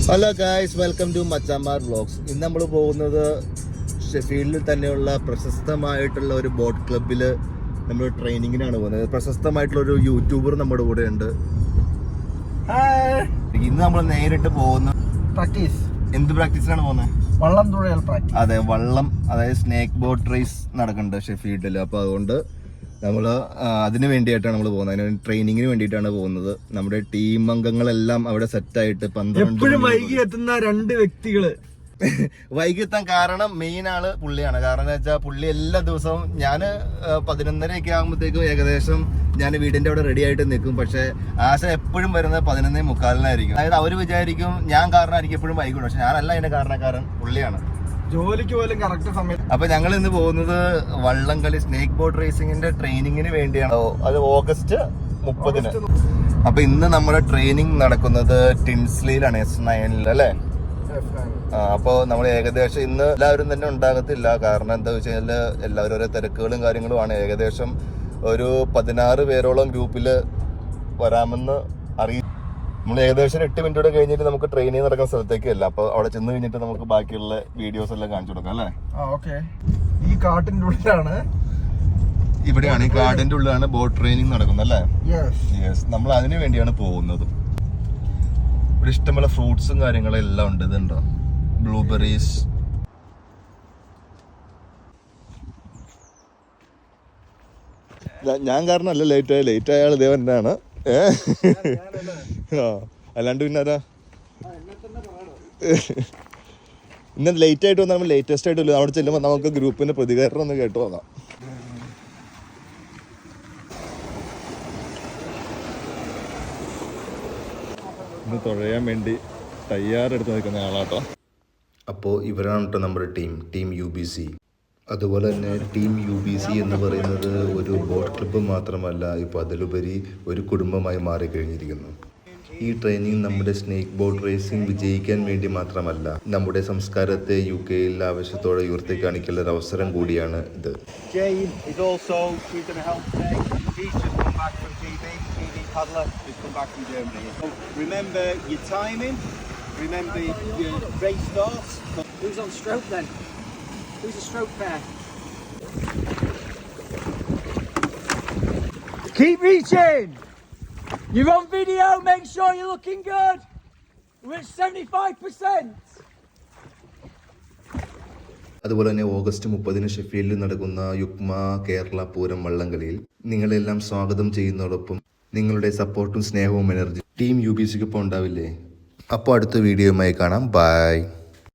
Hello guys, welcome to മച്ചാമാർ vlogs. ഇന്ന് നമ്മൾ പോകുന്നത് ഷെഫീൽഡിൽ തന്നെയുള്ള പ്രശസ്തമായിട്ടുള്ള ഒരു ബോട്ട് ക്ലബ്ബിൽ നമ്മൾ ട്രെയിനിങ്ങിനാണ് പോകുന്നത്. പ്രശസ്തമായിട്ടുള്ള ഒരു യൂട്യൂബർ നമ്മുടെ കൂടെ ഉണ്ട്. ഇന്ന് നമ്മൾ നേരിട്ട് പോകുന്ന പ്രാക്ടീസ്. എന്ത് പ്രാക്ടീസിനാണ് പോകുന്നത്? വള്ളം തുഴയൽ പ്രാക്ടീസ്. അതെ, വള്ളം, അതായത് സ്നേക്ക് ബോട്ട് റേസ് നടക്കുന്നുണ്ട് ഷെഫീൽഡിൽ. അപ്പോൾ അതുകൊണ്ട് നമ്മൾ അതിന് വേണ്ടിയിട്ടാണ് നമ്മൾ പോകുന്നത്. അതിന് ട്രെയിനിങ്ങിന് വേണ്ടിയിട്ടാണ് പോകുന്നത്. നമ്മുടെ ടീം അംഗങ്ങളെല്ലാം അവിടെ സെറ്റായിട്ട് 12 വൈകി എത്തുന്ന 2 വ്യക്തികള്. വൈകി എത്താൻ കാരണം മെയിൻ ആള് പുള്ളിയാണ്. കാരണം എന്താ വെച്ചാൽ പുള്ളി എല്ലാ ദിവസവും ഞാൻ 11:30 ആകുമ്പോഴത്തേക്കും ഏകദേശം ഞാൻ വീടിന്റെ അവിടെ റെഡി ആയിട്ട് നിൽക്കും. പക്ഷെ ആശ എപ്പോഴും വരുന്നത് 11:45 അതായത് അവര് വിചാരിക്കും ഞാൻ കാരണമായിരിക്കും എപ്പോഴും വൈകിട്ട്. പക്ഷെ ഞാനല്ല അതിന്റെ കാരണക്കാരൻ, പുള്ളിയാണ്. ജോലിക്ക് പോലും കറക്റ്റ് സമയത്ത്. അപ്പൊ ഞങ്ങൾ ഇന്ന് പോകുന്നത് വള്ളംകളി സ്നേക്ക് ബോട്ട് റേസിംഗിന്റെ ട്രെയിനിങ്ങിന് വേണ്ടിയാണ്. അത് ഓഗസ്റ്റ് 30-ന്. അപ്പൊ ഇന്ന് നമ്മുടെ ട്രെയിനിങ് നടക്കുന്നത് ടിൻസ്ലിയിലാണ്, S9 അല്ലേ? അപ്പൊ നമ്മൾ ഏകദേശം ഇന്ന് എല്ലാവരും തന്നെ ഉണ്ടാകത്തില്ല. കാരണം എന്താ വെച്ച് കഴിഞ്ഞാല് എല്ലാവരും ഓരോ തിരക്കുകളും കാര്യങ്ങളുമാണ്. ഏകദേശം ഒരു 16 പേരോളം ഗ്രൂപ്പില് വരാമെന്ന് അറിയിച്ചു. നമ്മൾ ഏകദേശം 8 മിനിറ്റോടെ കഴിഞ്ഞിട്ട് നമുക്ക് ട്രെയിനിങ് നടക്കുന്ന സ്ഥലത്തേക്ക് അല്ല. അപ്പൊ അവിടെ ചെന്ന് കഴിഞ്ഞിട്ട് നമുക്ക് ബാക്കിയുള്ള വീഡിയോസ് എല്ലാം കാണിച്ചു കൊടുക്കാം, അല്ലേ? ഈ കാട്ടിന്റെ ഉള്ളിലാണ്, ഇവിടെയാണ്, ഈ കാടിന്റെ ഉള്ളിലാണ് ബോട്ട് ട്രെയിനിങ് നടക്കുന്നത്, അല്ലേ? യെസ്. നമ്മൾ അതിനു വേണ്ടിയാണ് പോകുന്നത്. ഇവിടെ ഇഷ്ടംപോലെ ഫ്രൂട്ട്സും കാര്യങ്ങളും എല്ലാം ഉണ്ട്. ഇതുണ്ടോ, ബ്ലൂബെറീസ്. ഞാൻ കാരണമല്ല ലേറ്റ് ആയ ആൾ ദേവനാണ്. അല്ലാണ്ട് പിന്നെ അതാ ഇന്ന് ലേറ്റ് ആയിട്ട് വന്നാൽ നമ്മൾ ലേറ്റസ്റ്റ് ആയിട്ടില്ല. അവിടെ ചെല്ലുമ്പോൾ നമുക്ക് ഗ്രൂപ്പിന്റെ പ്രതികരണം ഒന്ന് കേട്ടു നോക്കാം. ഇന്ന് തുഴയാൻ വേണ്ടി തയ്യാറെടുത്ത് നിൽക്കുന്ന ആളാട്ടോ. അപ്പോൾ ഇവരാണ് കേട്ടോ നമ്മുടെ ടീം UBC. അതുപോലെ തന്നെ ടീം UBC എന്ന് പറയുന്നത് ഒരു ബോട്ട് ക്ലബ്ബ് മാത്രമല്ല, ഇപ്പോൾ അതിലുപരി ഒരു കുടുംബമായി മാറിക്കഴിഞ്ഞിരിക്കുന്നു. ഈ ട്രെയിനിങ് നമ്മുടെ സ്നേക്ക് ബോട്ട് റേസിംഗ് വിജയിക്കാൻ വേണ്ടി മാത്രമല്ല, നമ്മുടെ സംസ്കാരത്തെ UK-യിൽ ആവശ്യത്തോടെ ഉയർത്തി കാണിക്കാനുള്ള ഒരു അവസരം കൂടിയാണ് ഇത്. Who's a stroke pair? Keep reaching! You're on video, make sure you're looking good! We're at 75%! അതുപോലെ തന്നെ ഓഗസ്റ്റ് 30-ന് ഷെഫീൽഡിൽ നടക്കുന്ന യുക്മ കേരള പൂരം വള്ളംകളിയിൽ നിങ്ങളെല്ലാം സ്വാഗതം ചെയ്യുന്നതോടൊപ്പം നിങ്ങളുടെ സപ്പോർട്ടും സ്നേഹവും എനർജി ടീം UBCക്കൊപ്പം ഉണ്ടാവില്ലേ? അപ്പോൾ അടുത്ത വീഡിയോയുമായി കാണാം. ബൈ.